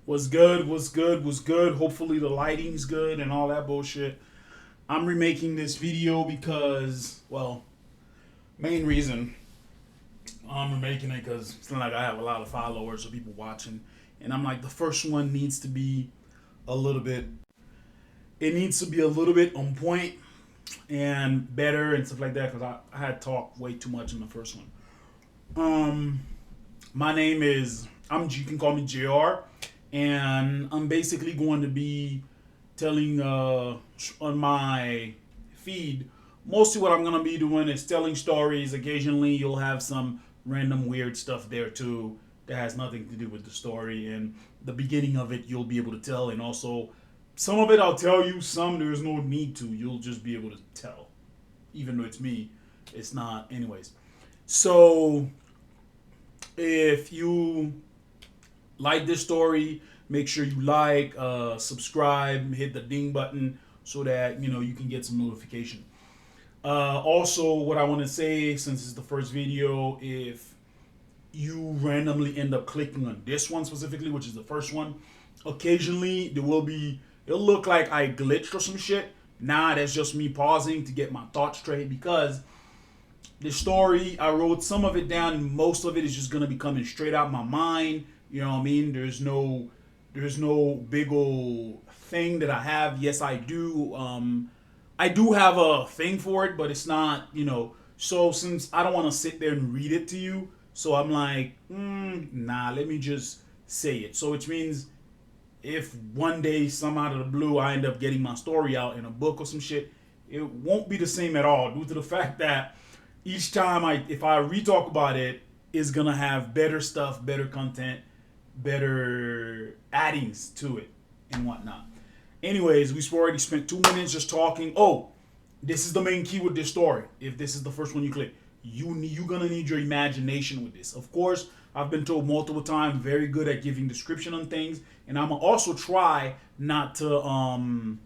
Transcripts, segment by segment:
Was good, was good, was good. Hopefully the lighting's good and all that bullshit. I'm remaking this video because, well, main reason I'm remaking it because it's not like I have a lot of followers or people watching, and I'm like the first one needs to be a little bit. It needs to be a little bit on point and better and stuff like that because I had talked way too much in the first one. Um, my name is you can call me JR, and I'm basically going to be telling on my feed. Mostly what I'm gonna be doing is telling stories. Occasionally you'll have some random weird stuff there too that has nothing to do with the story, and the beginning of it you'll be able to tell, and also some of it I'll tell you, some there's no need to. You'll just be able to tell. Even though it's me, it's not anyways. So if you like this story, make sure you like, subscribe, hit the ding button so that you can get some notification. Also, what I want to say, since it's the first video, if you randomly end up clicking on this one specifically, which is the first one, occasionally it'll look like I glitched or some shit. Nah, that's just me pausing to get my thoughts straight because the story, I wrote some of it down, and most of it is just gonna be coming straight out my mind. You know what I mean? There's no big old thing that I have. Yes, I do. I do have a thing for it, but it's not. So since I don't want to sit there and read it to you, so I'm like, nah, let me just say it. So which means if one day, some out of the blue, I end up getting my story out in a book or some shit, it won't be the same at all due to the fact that each time if I re-talk about it, is gonna have better stuff, better content, better addings to it, and whatnot. Anyways, we've already spent 2 minutes just talking. Oh, this is the main key with this story. If this is the first one you click, you're gonna need your imagination with this. Of course, I've been told multiple times, very good at giving description on things, and I'm gonna also try not to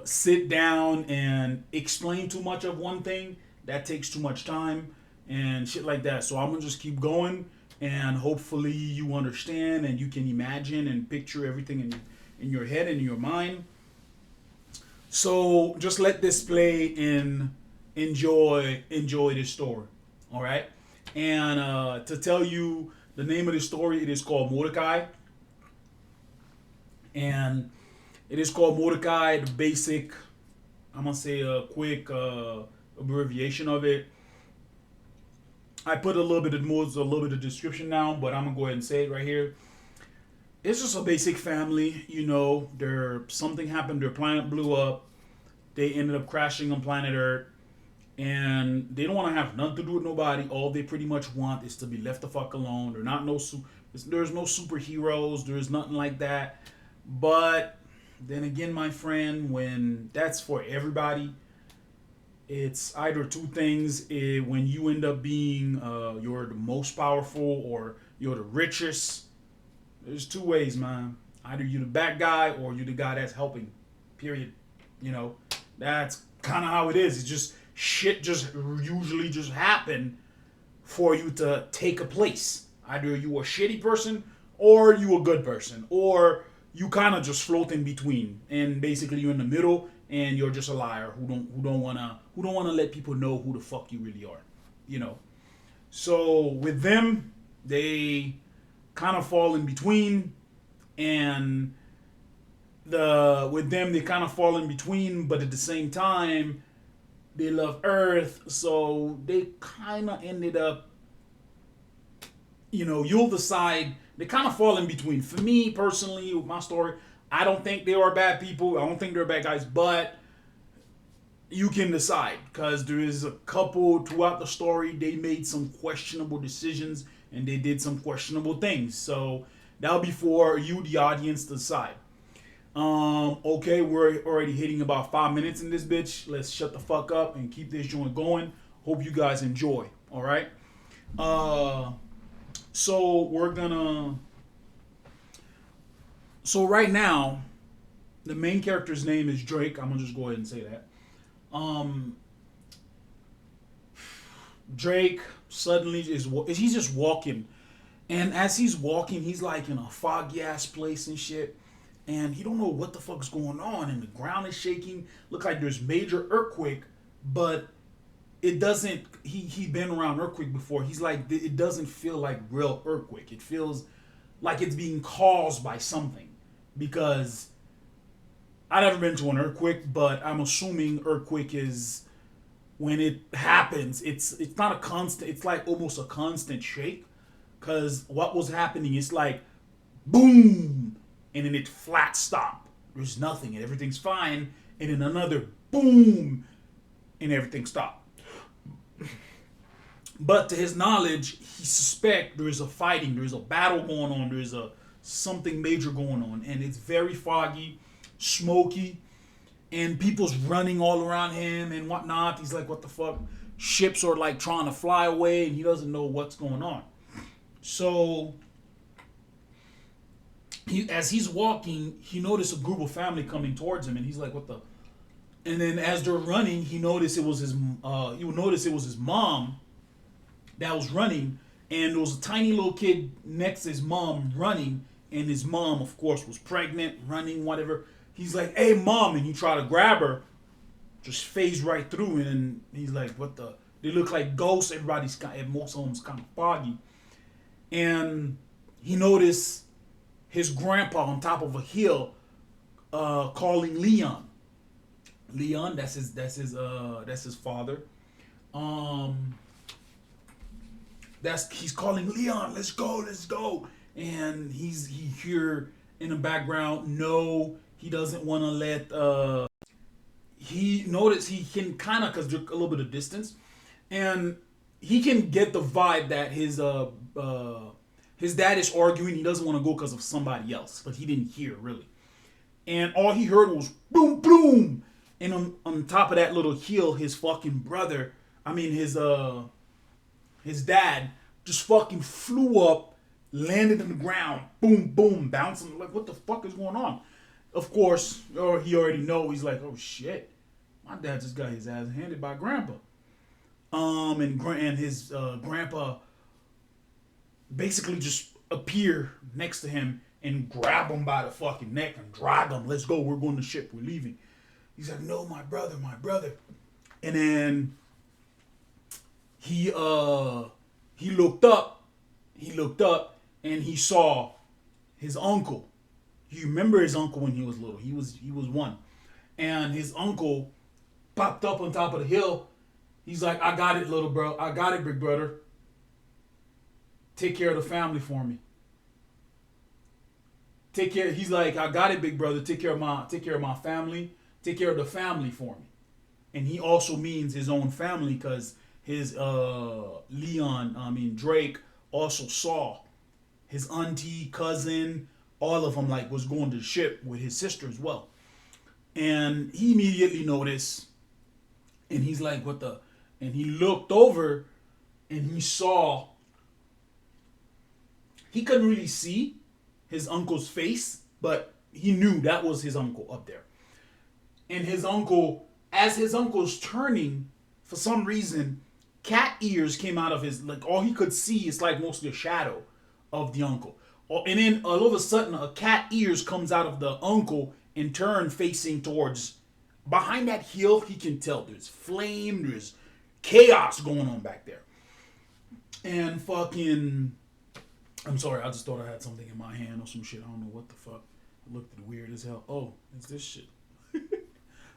sit down and explain too much of one thing. That takes too much time and shit like that. So I'm gonna just keep going, and hopefully you understand and you can imagine and picture everything in your head and in your mind. So just let this play and enjoy this story. All right. And to tell you the name of this story, it is called MODAKAI, and it is called MODAKAI. The basic, I'm gonna say a quick abbreviation of it. I put a little bit of description now, but I'm gonna go ahead and say it right here. It's just a basic family. Something happened. Their planet blew up. They ended up crashing on planet Earth, and they don't want to have nothing to do with nobody. All they pretty much want is to be left the fuck alone. There's no superheroes. There's nothing like that. But then again, my friend, when that's for everybody, it's either two things. When you end up being you're the most powerful or you're the richest, there's two ways, man. Either you're the bad guy or you're the guy that's helping. Period. That's kind of how it is. It's just shit just usually just happen for you to take a place. Either you a shitty person or you a good person, or you kind of just float in between, and basically you're in the middle, and you're just a liar who don't wanna let people know who the fuck you really are. You know. So with them, they kind of fall in between, and with them they kind of fall in between, but at the same time they love Earth, so they kind of ended up, you'll decide. They kind of fall in between. For me personally, with my story, I don't think they are bad people. I don't think they're bad guys, but you can decide because there is a couple throughout the story. They made some questionable decisions and they did some questionable things. So that'll be for you, the audience, to decide. Okay, we're already hitting about 5 minutes in this bitch. Let's shut the fuck up and keep this joint going. Hope you guys enjoy. All right. So we're gonna. So right now, the main character's name is Drake. I'm gonna just go ahead and say that. Um, Drake suddenly he's just walking, And as he's walking, he's like in a foggy ass place and shit. And he don't know what the fuck's going on. And the ground is shaking. Look like there's major earthquake, but it doesn't. He been around earthquake before. He's like it doesn't feel like real earthquake. It feels like it's being caused by something, because I've never been to an earthquake, but I'm assuming earthquake is when it happens. It's not a constant. It's like almost a constant shake, because what was happening is like boom, and then it flat stop. There's nothing, and everything's fine, and then another boom, and everything stopped. But to his knowledge, he suspect there is a fighting, there is a battle going on, there is a something major going on, and it's very foggy, smoky, and people's running all around him and whatnot. He's like, "What the fuck?" Ships are like trying to fly away, and he doesn't know what's going on. So, as he's walking, he noticed a group of family coming towards him, and he's like, "What the?" And then as they're running, he noticed it was his. He would notice it was his mom that was running, and there was a tiny little kid next to his mom running, and his mom, of course, was pregnant, running, whatever. He's like, "Hey, mom," and he tried to grab her, just phased right through, and then he's like, "What the?" They look like ghosts. Everybody's most of them's kind of foggy, and he noticed his grandpa on top of a hill, calling Leon. Leon, that's his father. Um, that's he's calling Leon. Let's go, let's go. And he hear in the background. No, he doesn't want to let. He noticed he can kind of, because there's a little bit of distance, and he can get the vibe that his dad is arguing. He doesn't want to go because of somebody else, but he didn't hear really. And all he heard was boom, boom, and on top of that little hill, his fucking brother, I mean his dad, just fucking flew up, landed in the ground, boom, boom, bouncing. Like, what the fuck is going on? Of course, or he already know. He's like, oh shit, my dad just got his ass handed by grandpa. And his grandpa basically just appear next to him and grab him by the fucking neck and drag him. Let's go. We're going to ship. We're leaving. He's like, no, my brother, my brother. And then he looked up. He looked up and he saw his uncle. You remember his uncle when he was little? He was one, and his uncle popped up on top of the hill. He's like, I got it, little bro. I got it, big brother. Take care of the family for me. Take care. He's like, I got it, big brother. Take care of my family. Take care of the family for me. And he also means his own family, because his Drake also saw his auntie, cousin, all of them like was going to the ship with his sister as well. And he immediately noticed, and he's like, what the? And he looked over and he saw, he couldn't really see his uncle's face, but he knew that was his uncle up there. And his uncle, as his uncle's turning, for some reason, cat ears came out of his, like all he could see is like mostly a shadow of the uncle. And then all of a sudden, a cat ears comes out of the uncle and turn facing towards, behind that hill, he can tell there's flame, there's chaos going on back there. And fucking, I'm sorry, I just thought I had something in my hand or some shit. I don't know what the fuck. It looked weird as hell. Oh, it's this shit.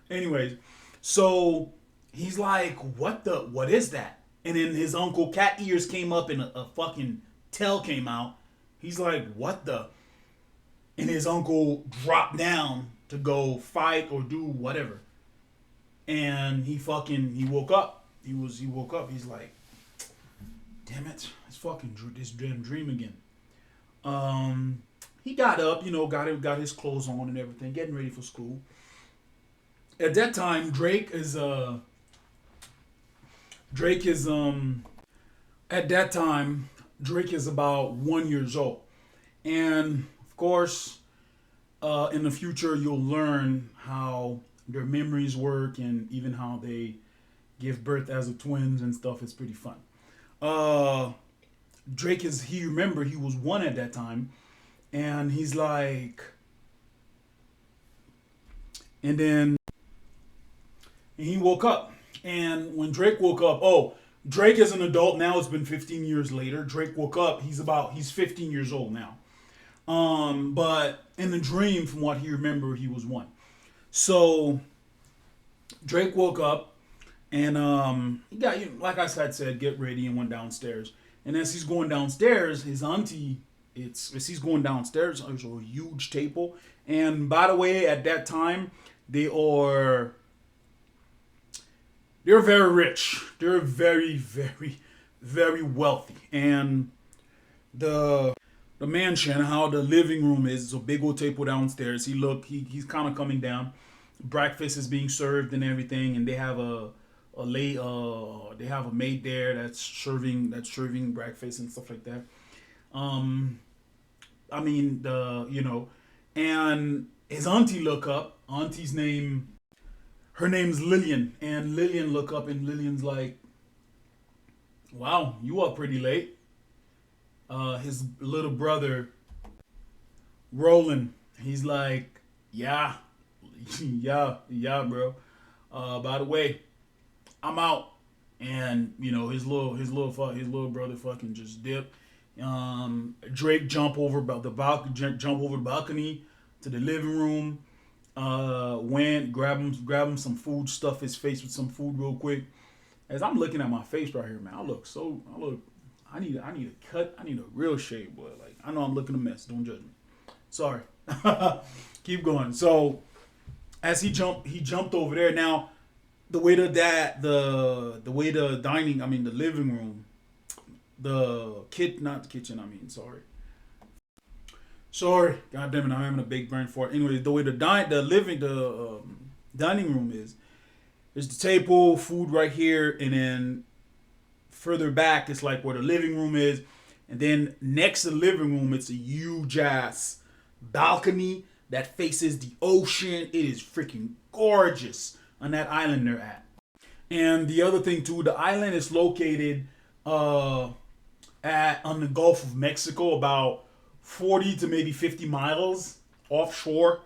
Anyways, so he's like, what is that? And then his uncle cat ears came up and a fucking tail came out. He's like, what the? And his uncle dropped down to go fight or do whatever. And he woke up. He woke up. He's like, damn it, it's fucking this damn dream again. He got up, got his clothes on and everything, getting ready for school. At that time, Drake is at that time, Drake is about 1 year old. And of course, in the future, you'll learn how their memories work and even how they give birth as a twins and stuff. It's pretty fun. Drake is, he remember he was one at that time, and he's like, and then and he woke up, and when Drake woke up, oh, Drake is an adult now. It's been 15 years later. Drake woke up. He's 15 years old now. But in the dream, from what he remembered, he was one. So Drake woke up, and he got, like I said, get ready and went downstairs. And as he's going downstairs, his auntie, as he's going downstairs, there's a huge table. And by the way, at that time, they're very rich. They're very, very, very wealthy. And the mansion, how the living room is a big old table downstairs. He's kind of coming down. Breakfast is being served and everything, and they have they have a maid there that's serving breakfast and stuff like that. I mean, and his auntie look up. Her name's Lillian, and Lillian look up, and Lillian's like, "Wow, you up pretty late." His little brother, Roland, he's like, "Yeah, yeah, bro. By the way, I'm out." And his little brother fucking just dipped. Drake jump over the balcony to the living room. Went grab him some food, stuff his face with some food real quick. As I'm looking at my face right here, man, I need a cut. I need a real shave, boy. Like, I know I'm looking a mess. Don't judge me. Sorry. Keep going. So as he jumped over there. Now, the way the living room, not the kitchen. Sorry. God damn it, I'm having a big brain fart. Anyway, the way the dining room is, there's the table, food right here, and then further back, it's like where the living room is. And then next to the living room, it's a huge ass balcony that faces the ocean. It is freaking gorgeous on that island they're at. And the other thing too, the island is located on the Gulf of Mexico, about 40 to maybe 50 miles offshore.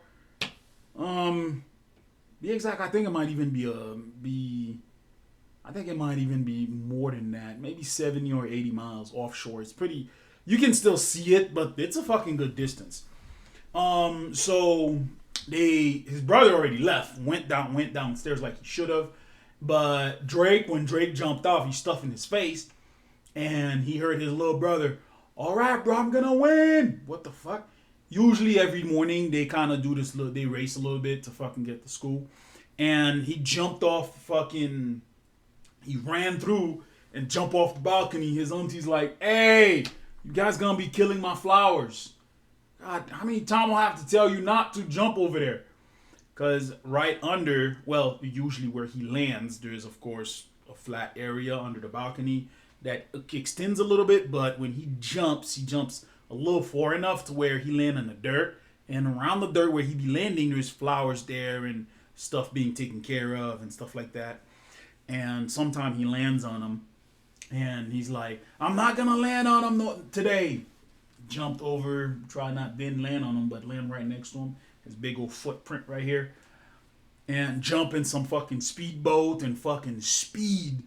Be exact, I think it might even be more than that. Maybe 70 or 80 miles offshore. It's pretty, you can still see it, but it's a fucking good distance. So his brother already left, went downstairs like he should have. But when Drake jumped off, he's stuffing his face, and he heard his little brother, "All right, bro, I'm gonna win." What the fuck? Usually every morning they kind of do this, they race a little bit to fucking get to school. And he jumped off he ran through and jumped off the balcony. His auntie's like, "Hey, you guys gonna be killing my flowers. God, how many times I have to tell you not to jump over there?" Because right under, usually where he lands, there's of course a flat area under the balcony that extends a little bit, but when he jumps a little far enough to where he lands in the dirt, and around the dirt where he be landing, there's flowers there and stuff being taken care of and stuff like that. And sometimes he lands on them, and he's like, "I'm not gonna land on him today." Jumped over, didn't land on him, but land right next to him. His big old footprint right here. And jump in some fucking speedboat and fucking speed.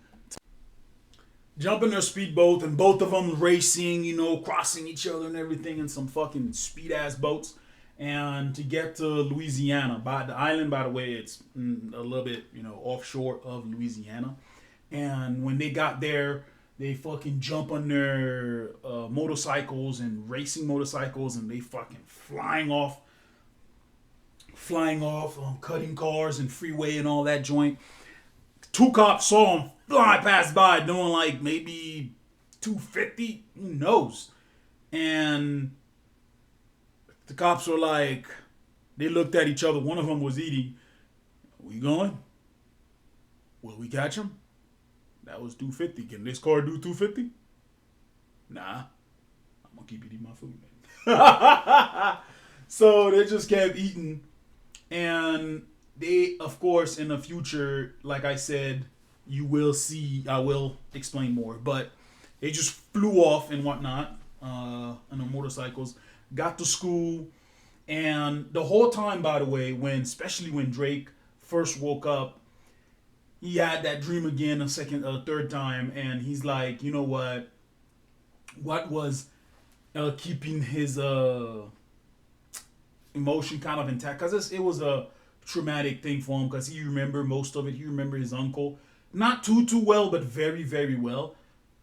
Jump in their speedboat, and both of them racing, crossing each other and everything in some fucking speed ass boats. And to get to Louisiana, the island, by the way, it's a little bit, offshore of Louisiana. And when they got there, they fucking jump on their motorcycles and racing motorcycles, and they fucking flying off, cutting cars and freeway and all that joint. 2 cops saw him fly past by doing like maybe 250, who knows? And the cops were like, they looked at each other. One of them was eating. "We going? Will we catch him? That was 250. Can this car do 250? Nah. I'm going to keep eating my food, man." So they just kept eating. And they, of course, in the future, like I said, you will see, I will explain more. But They just flew off and whatnot on the motorcycles. Got to school, and the whole time, by the way, especially when Drake first woke up, he had that dream again third time, and he's like, you know what? What was keeping his emotion kind of intact? Because it was a traumatic thing for him, because he remembered most of it. He remembered his uncle, not too well, but very very well.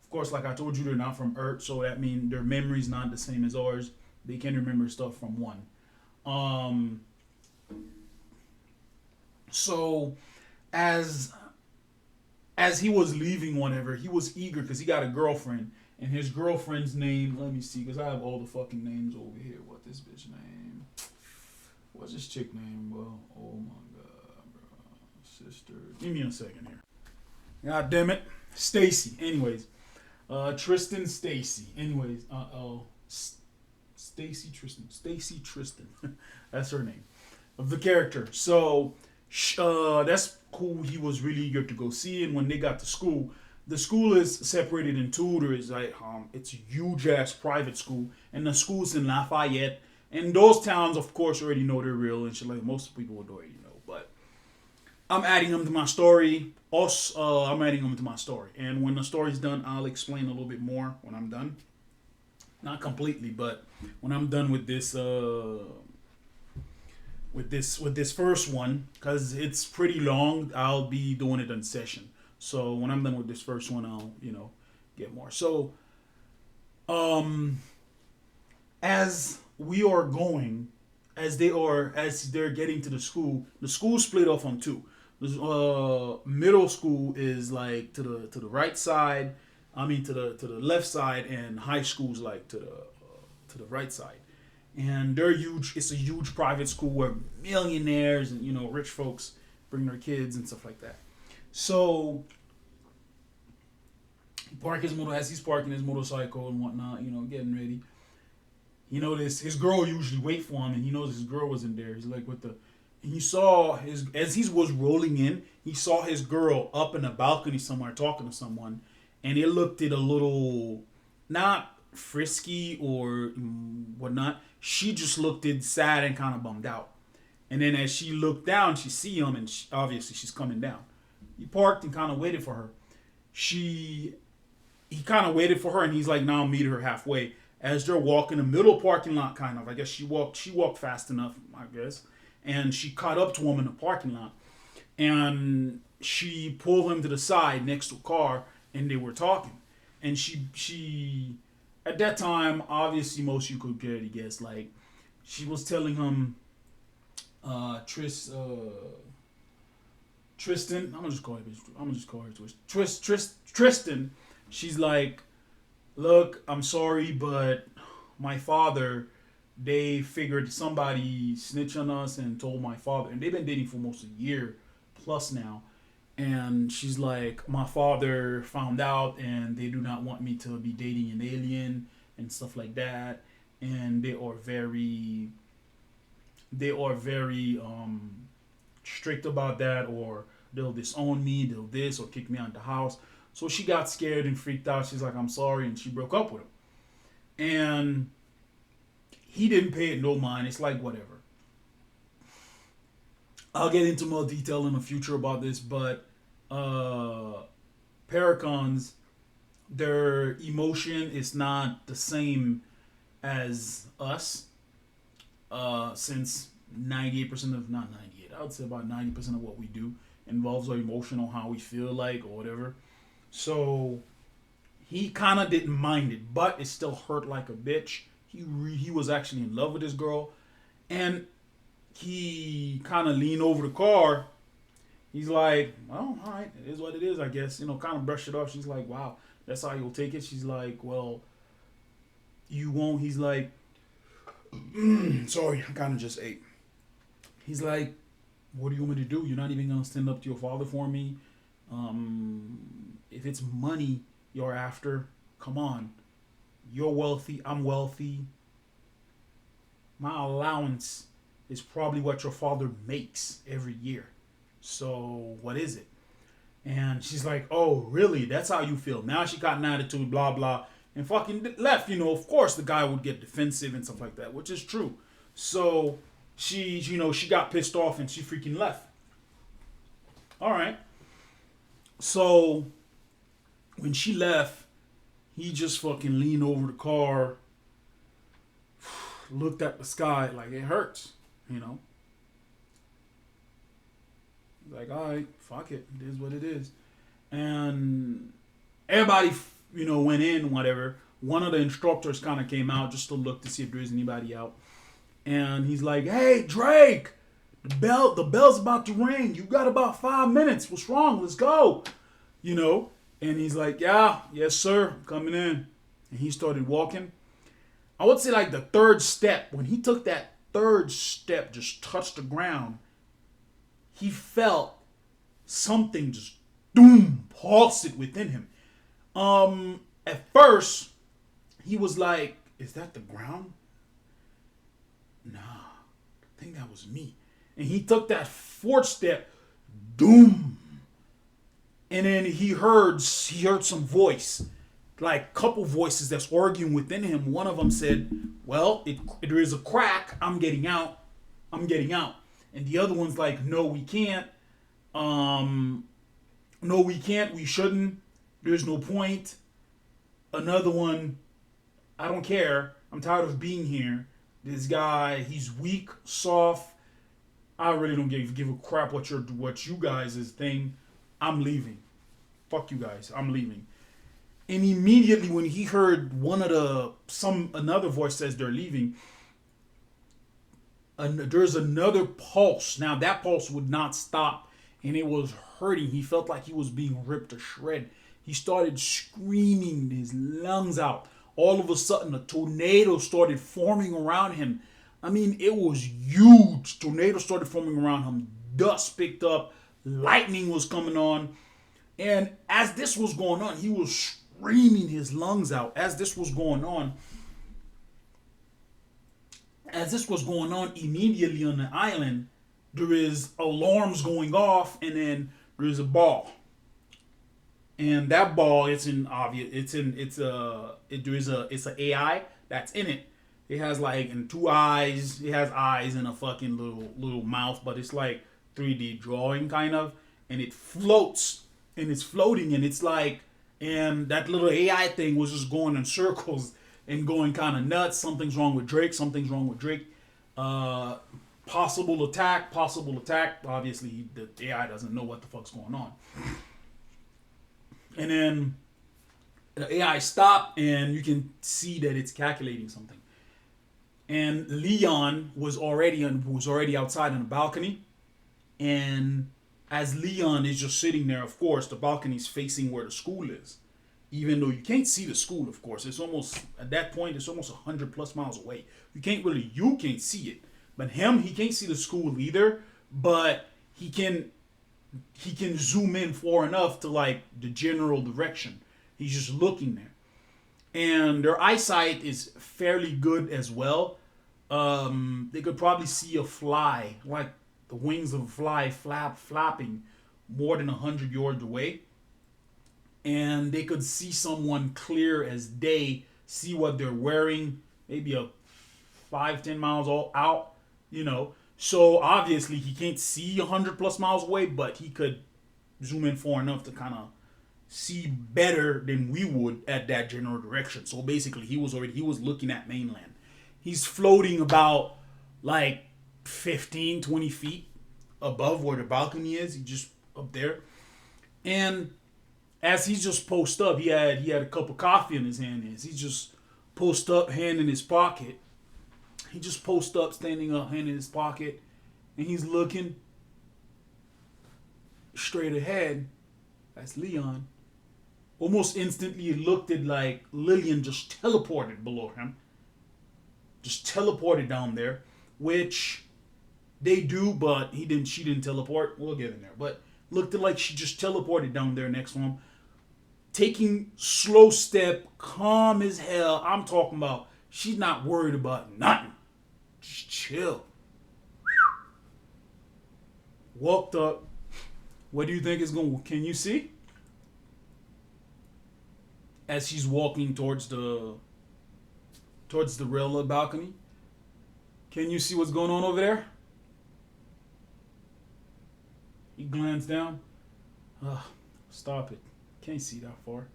Of course, like I told you, they're not from Earth, so that means their memory's not the same as ours. They can remember stuff from one. Um, so as he was leaving, whatever, he was eager because he got a girlfriend, and his girlfriend's name. Let me see, because I have all the fucking names over here. What this bitch name? What's this chick name, bro? Oh my god, bro, sister. Give me a second here. God damn it, Stacy. Anyways, Tristan Stacy. Anyways, Stacy Tristan. That's her name of the character. So that's who he was really eager to go see. And when they got to school, the school is separated in two. There is like it's a huge ass private school, and the school's in Lafayette. And those towns, of course, already know they're real and shit. Like most people would already know, but I'm adding them to my story. Also, I'm adding them to my story, and when the story's done, I'll explain a little bit more when I'm done. Not completely, but when I'm done with this with this first one, because it's pretty long, I'll be doing it in session. So when I'm done with this first one, I'll get more. So as we are going, as they're getting to the school split off on two. The middle school is like to the right side. I mean to the left side, and high school's like to the right side. And they're huge. It's a huge private school where millionaires and rich folks bring their kids and stuff like that. So he's parking his motorcycle and whatnot, getting ready. His girl usually wait for him, and he knows his girl wasn't there. He's like and he saw as he was rolling in, he saw his girl up in a balcony somewhere talking to someone, and it looked a little not frisky or whatnot. She just looked sad and kind of bummed out. And then as she looked down, she see him, and obviously she's coming down. He parked and kind of waited for her. He kind of waited for her, and he's like, now I'll meet her halfway. As they're walking the middle parking lot, kind of. I guess she walked fast enough, I guess. And she caught up to him in the parking lot. And she pulled him to the side next to a car, and they were talking. And she at that time, obviously most you could already guess, like, she was telling him Tristan, I'm gonna just call her Tristan. She's like, look, I'm sorry, but my father, they figured somebody snitched on us and told my father, and they've been dating for almost a year plus now. And she's like, my father found out, and they do not want me to be dating an alien and stuff like that. And they are very strict about that, or they'll disown me, they'll this, or kick me out of the house. So she got scared and freaked out. She's like, I'm sorry, and she broke up with him. And he didn't pay it no mind. It's like, whatever. I'll get into more detail in the future about this, but Parakons, their emotion is not the same as us, since 98% of, not 98, I would say about 90% of what we do involves our emotional, how we feel like, or whatever. So he kind of didn't mind it, but it still hurt like a bitch. He was actually in love with this girl, and he kind of leaned over the car. He's like, well, all right, it is what it is, I guess. Kind of brushed it off. She's like, wow, that's how you'll take it. She's like, well, you won't. He's like, sorry, I kind of just ate. He's like, what do you want me to do? You're not even going to stand up to your father for me? If it's money you're after, come on. You're wealthy, I'm wealthy. My allowance is probably what your father makes every year. So what is it? And she's like, oh, really? That's how you feel? Now she got an attitude, blah, blah. And fucking left. Of course the guy would get defensive and stuff like that, which is true. So she got pissed off and she freaking left. All right. So when she left, he just fucking leaned over the car, looked at the sky like it hurts, Like, all right, fuck it. It is what it is. And everybody, went in, whatever. One of the instructors kind of came out just to look to see if there's anybody out. And he's like, hey, Drake, the bell's about to ring. You got about 5 minutes. What's wrong? Let's go. And he's like, yeah, yes, sir, I'm coming in. And he started walking. I would say like the third step, when he took that third step, just touched the ground, he felt something just pulse it within him. At first, he was like, is that the ground? Nah, I think that was me. And he took that fourth step, doom. And then he heard some voice, like couple voices that's arguing within him. One of them said, well, there is a crack. I'm getting out. And the other one's like, no, we can't. No, we can't. We shouldn't. There's no point. Another one, I don't care. I'm tired of being here. This guy, he's weak, soft. I really don't give a crap what you guys is thing. I'm leaving. Fuck you guys. I'm leaving. And immediately when he heard another voice says they're leaving, there's another pulse. Now that pulse would not stop, and it was hurting. He felt like he was being ripped to shred. He started screaming his lungs out. All of a sudden, a tornado started forming around him. I mean, it was huge. Tornado started forming around him. Dust picked up. Lightning was coming on. And as this was going on, he was screaming his lungs out. As this was going on, immediately on the island, there is alarms going off, and then there is a ball. And that ball, it's an AI that's in it. It has like two eyes. It has eyes and a fucking little mouth, but it's like 3D drawing kind of, and it floats and it's floating, and it's like, and that little AI thing was just going in circles and going kind of nuts. Something's wrong with Drake. Possible attack. Obviously, the AI doesn't know what the fuck's going on. And then the AI stopped, and you can see that it's calculating something. And Leon was already outside on the balcony. And as Leon is just sitting there, of course, the balcony's facing where the school is. Even though you can't see the school, of course. It's almost, at that point, it's almost 100 plus miles away. You can't see it. But he can't see the school either. But he can zoom in far enough to like the general direction. He's just looking there. And their eyesight is fairly good as well. They could probably see a fly, like the wings of a fly flapping more than 100 yards away. And they could see someone clear as day, see what they're wearing, maybe a 5-10 miles all out, So obviously he can't see 100 plus miles away, but he could zoom in far enough to kind of see better than we would at that general direction. So basically he was looking at mainland. He's floating about like 15, 20 feet above where the balcony is. He just up there. And as he just posted up, he had a cup of coffee in his hand. As he just posted up, hand in his pocket. He just posted up, standing up, hand in his pocket, and he's looking straight ahead. That's Leon. Almost instantly, it looked at like Lillian just teleported below him. Just teleported down there, which they do, but she didn't teleport. We'll get in there. But looked like she just teleported down there next to him. Taking slow step, calm as hell. I'm talking about she's not worried about nothing. Just chill. Walked up, What do you think is going? Can you see as she's walking towards the rail of the balcony? Can you see what's going on over there? He glanced down. Ugh, stop it. Can't see that far.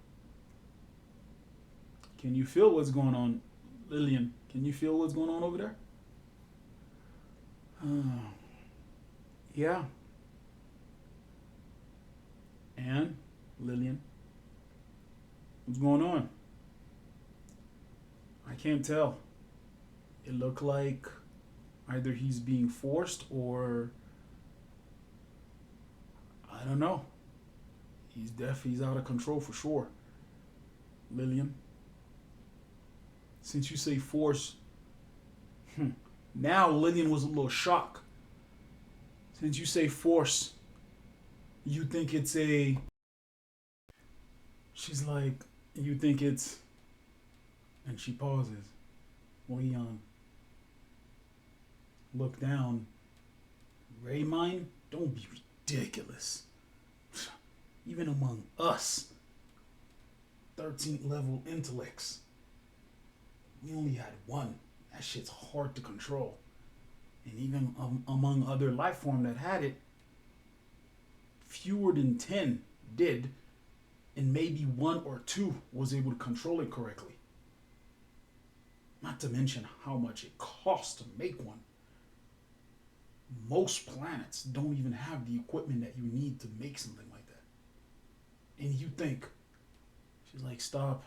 Can you feel what's going on, Lillian? Can you feel what's going on over there? Yeah. And Lillian, what's going on? I can't tell. It looked like either he's being forced or I don't know. He's out of control for sure. Lillian, since you say force, now Lillian was a little shocked. Since you say force, you think it's a. She's like, you think it's. And she pauses. Leon, look down. Raymine, don't be ridiculous. Even among us, 13th level intellects, we only had one. That shit's hard to control. And even among other life form that had it, fewer than 10 did, and maybe 1 or 2 was able to control it correctly. Not to mention how much it costs to make one. Most planets don't even have the equipment that you need to make something like that. And you think, she's like, stop.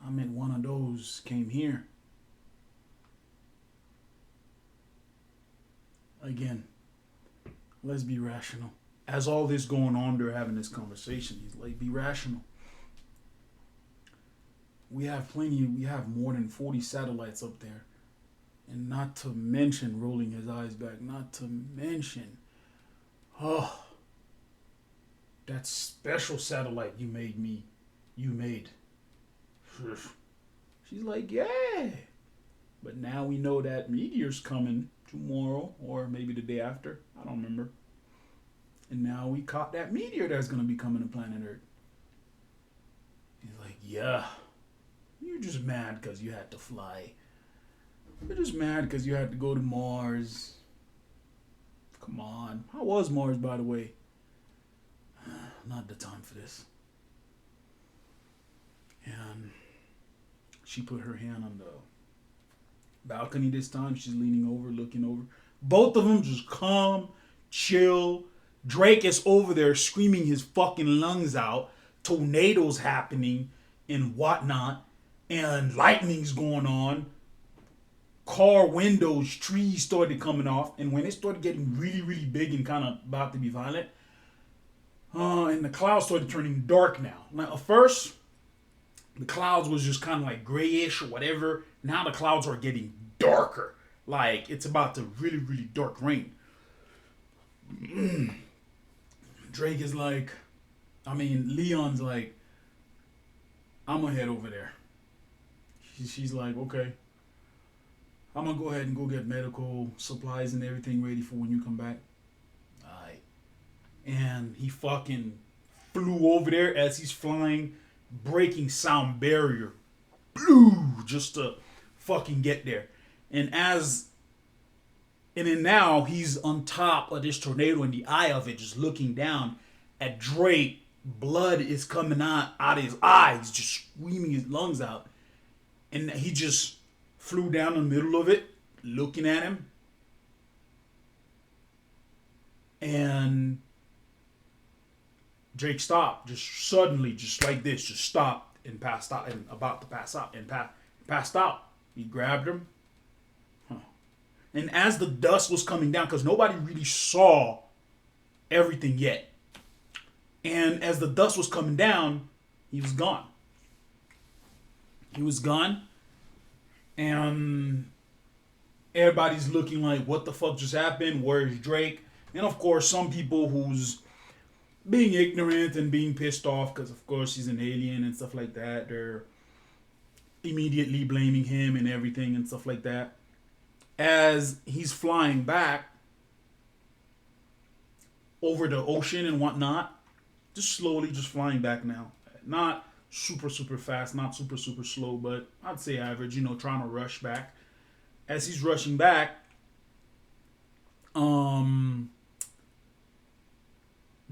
I meant one of those came here. Again, let's be rational. As all this going on, they're having this conversation. He's like, be rational. We have more than 40 satellites up there. And not to mention, rolling his eyes back, not to mention, that special satellite you made. She's like, yeah. But now we know that meteor's coming tomorrow or maybe the day after. I don't remember. And now we caught that meteor that's going to be coming to planet Earth. He's like, yeah. You're just mad because you had to fly. You're just mad because you had to go to Mars. Come on. How was Mars, by the way? Not the time for this. And she put her hand on the balcony this time. She's leaning over, looking over. Both of them just calm, chill. Drake is over there screaming his fucking lungs out. Tornadoes happening and whatnot. And lightning's going on. Car windows, trees started coming off. And when it started getting really, really big and kind of about to be violent, and the clouds started turning dark now. Now, at first, the clouds was just kind of like grayish or whatever. Now the clouds are getting darker. Like, it's about to really, really dark rain. Drake is like, Leon's like, I'm going to head over there. She's like, okay. I'm going to go ahead and go get medical supplies and everything ready for when you come back. Alright. And he fucking flew over there as he's flying, breaking sound barrier. Just to fucking get there. And then now he's on top of this tornado in the eye of it, just looking down at Drake. Blood is coming out of his eyes, just screaming his lungs out. And he just flew down in the middle of it, looking at him. And Drake stopped, just suddenly, just like this, just stopped and passed out, and about to pass out, and passed out. He grabbed him. And as the dust was coming down, because nobody really saw everything yet. And as the dust was coming down, he was gone. He was gone. And everybody's looking like, what the fuck just happened? Where's Drake? And of course, some people who's being ignorant and being pissed off because, of course, he's an alien and stuff like that. They're immediately blaming him and everything and stuff like that. As he's flying back, over the ocean and whatnot. Just slowly, just flying back now. Not super, super fast, not super, super slow, but I'd say average, trying to rush back. As he's rushing back,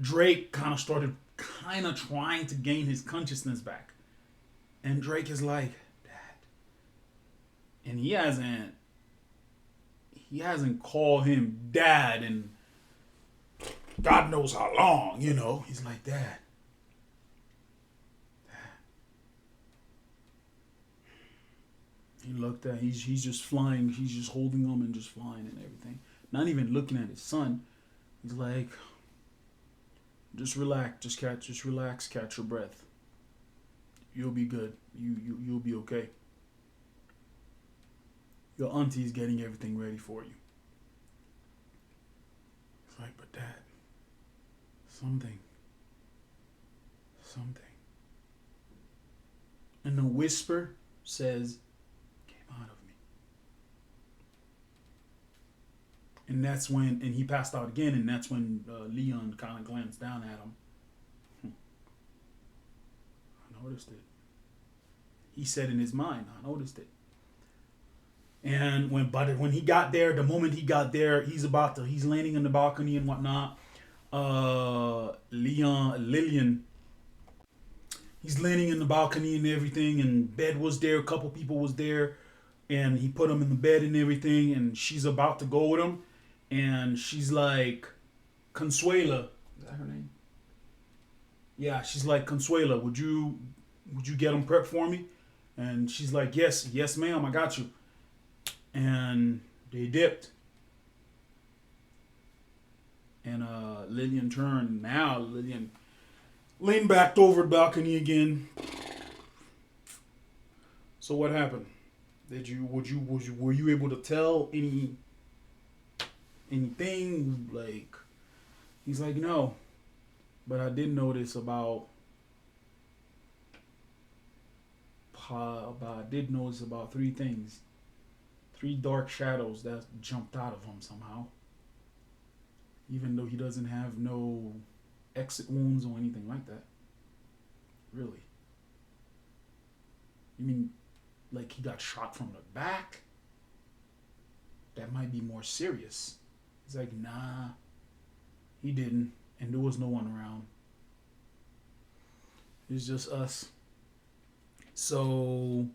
Drake kind of started trying to gain his consciousness back. And Drake is like, Dad. And he hasn't called him Dad in God knows how long, He's like, Dad. He looked at, he's just flying, he's just holding him and just flying and everything. Not even looking at his son. He's like, just relax, just relax, catch your breath. You'll be good. You'll be okay. Your auntie's getting everything ready for you. It's like, but Dad, something. And the whisper says, came out of me. And that's when, and he passed out again, and that's when Leon kind of glanced down at him. I noticed it. He said in his mind, I noticed it. And when he got there, the moment he got there, he's landing on the balcony and whatnot. Lillian, he's landing in the balcony and everything, and bed was there, a couple people was there, and he put him in the bed and everything, and she's about to go with him, and she's like, Consuela, is that her name? Yeah, she's like, Consuela, would you get him prepped for me? And she's like, yes ma'am, I got you. And they dipped. And Lillian turned. Now Lillian leaned back over the balcony again. So what happened? Were you able to tell anything? Like, he's like, no, but I did notice about 3 things. 3 dark shadows that jumped out of him somehow. Even though he doesn't have no exit wounds or anything like that. Really? You mean like he got shot from the back? That might be more serious. He's like, nah, he didn't. And there was no one around. It's just us. So,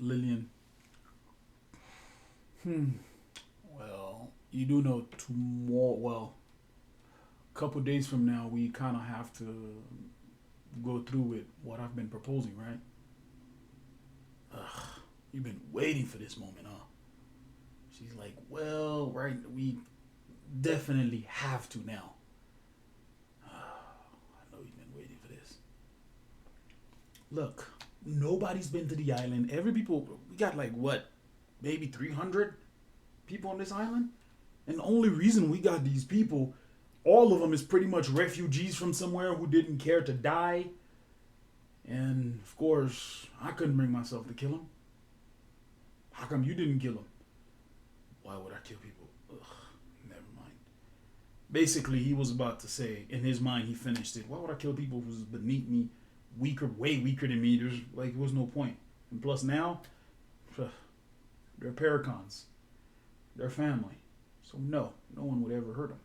Lillian. Well, you do know a couple days from now, we kind of have to go through with what I've been proposing, right? You've been waiting for this moment, huh? She's like, well, right, we definitely have to now. I know you've been waiting for this. Look, nobody's been to the island. We got like what? Maybe 300 people on this island? And the only reason we got these people, all of them is pretty much refugees from somewhere who didn't care to die. And of course, I couldn't bring myself to kill him. How come you didn't kill him? Why would I kill people? Ugh, never mind. Basically, he was about to say, in his mind, he finished it. Why would I kill people who's beneath me, way weaker than me? There was no point. And plus now, they're Parakons. They're family. So no one would ever hurt them.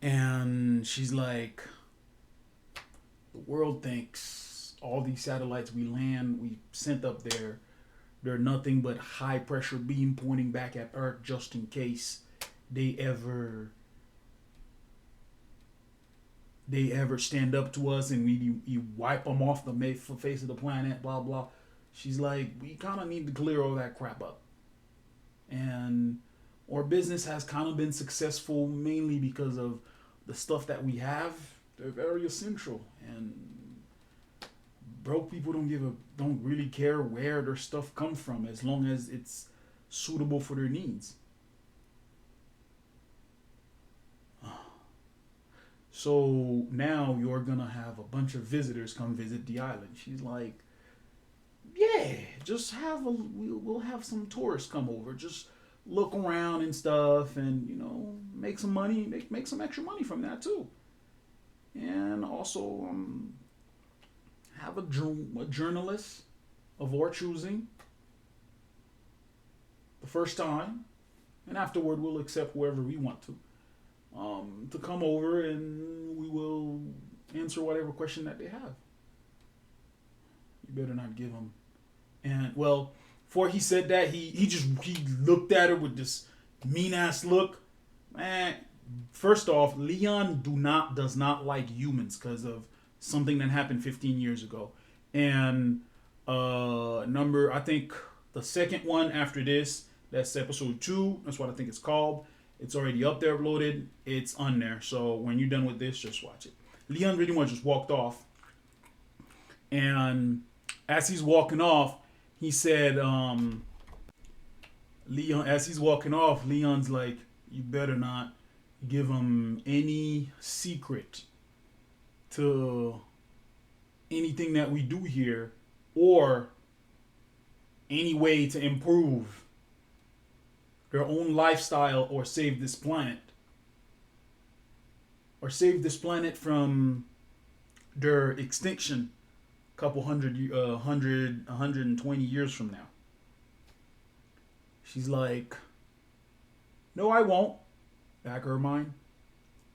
And she's like, the world thinks all these satellites we sent up there, they're nothing but high pressure beam pointing back at Earth just in case they ever stand up to us and you wipe them off the face of the planet, blah, blah. She's like, we kind of need to clear all that crap up. And our business has kind of been successful mainly because of the stuff that we have. They're very essential. And broke people don't really care where their stuff comes from as long as it's suitable for their needs. So now you're gonna have a bunch of visitors come visit the island. She's like, yeah, just we'll have some tourists come over. Just look around and stuff, and make some money, make some extra money from that too. And also have a journalist of our choosing the first time, and afterward we'll accept whoever we want to come over, and we will answer whatever question that they have. You better not give them. And well, before he said that, he looked at her with this mean ass look. Man, first off, Leon does not like humans because of something that happened 15 years ago. And I think the second one after this, that's episode 2. That's what I think it's called. It's already up there, uploaded. It's on there. So when you're done with this, just watch it. Leon pretty much just walked off. And as he's walking off, he said, as he's walking off, Leon's like, you better not give him any secret to anything that we do here, or any way to improve their own lifestyle or save this planet. Or save this planet from their extinction a couple 120 years from now. She's like, no, I won't. Back of her mind,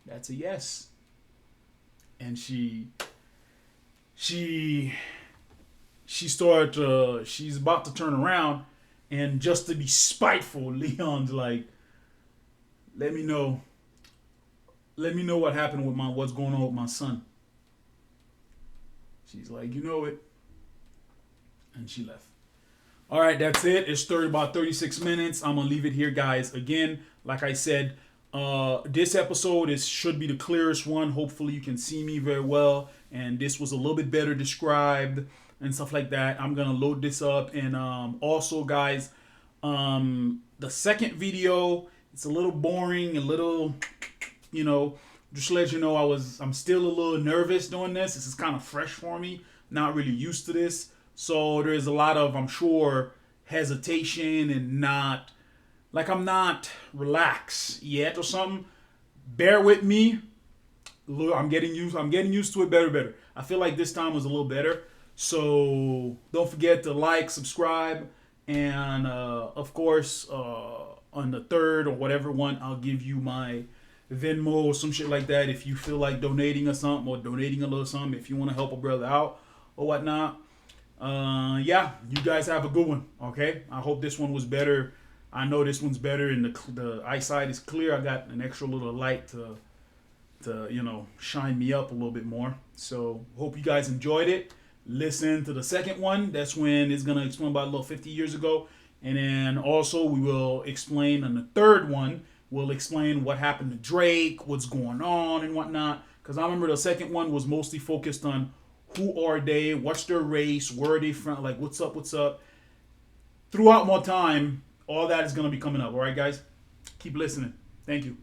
that's a yes. And she's about to turn around, and just to be spiteful, Leon's like, let me know what happened with what's going on with my son. She's like, you know it. And she left. All right, that's it. It's about 36 minutes. I'm going to leave it here, guys. Again, like I said, this episode should be the clearest one. Hopefully you can see me very well. And this was a little bit better described and stuff like that. I'm going to load this up. And also, guys, the second video, it's a little boring, a little, just to let you know, I'm still a little nervous doing this. This is kind of fresh for me. Not really used to this. So there's a lot of, I'm sure, hesitation and I'm not relaxed yet or something. Bear with me. I'm getting used to it better. I feel like this time was a little better. So don't forget to like, subscribe, and of course, on the third or whatever one, I'll give you my Venmo or some shit like that if you feel like donating or something, or donating a little something if you want to help a brother out or whatnot. Yeah, you guys have a good one. Okay, I hope this one was better. I know this one's better, and the eyesight is clear. I got an extra little light to shine me up a little bit more. So hope you guys enjoyed it. Listen to the second one. That's when it's gonna explain about a little 50 years ago, and then also we will explain on the third one. We'll explain what happened to Drake, what's going on and whatnot. Because I remember the second one was mostly focused on who are they, what's their race, where are they from, like what's up. Throughout more time, all that is going to be coming up. All right, guys? Keep listening. Thank you.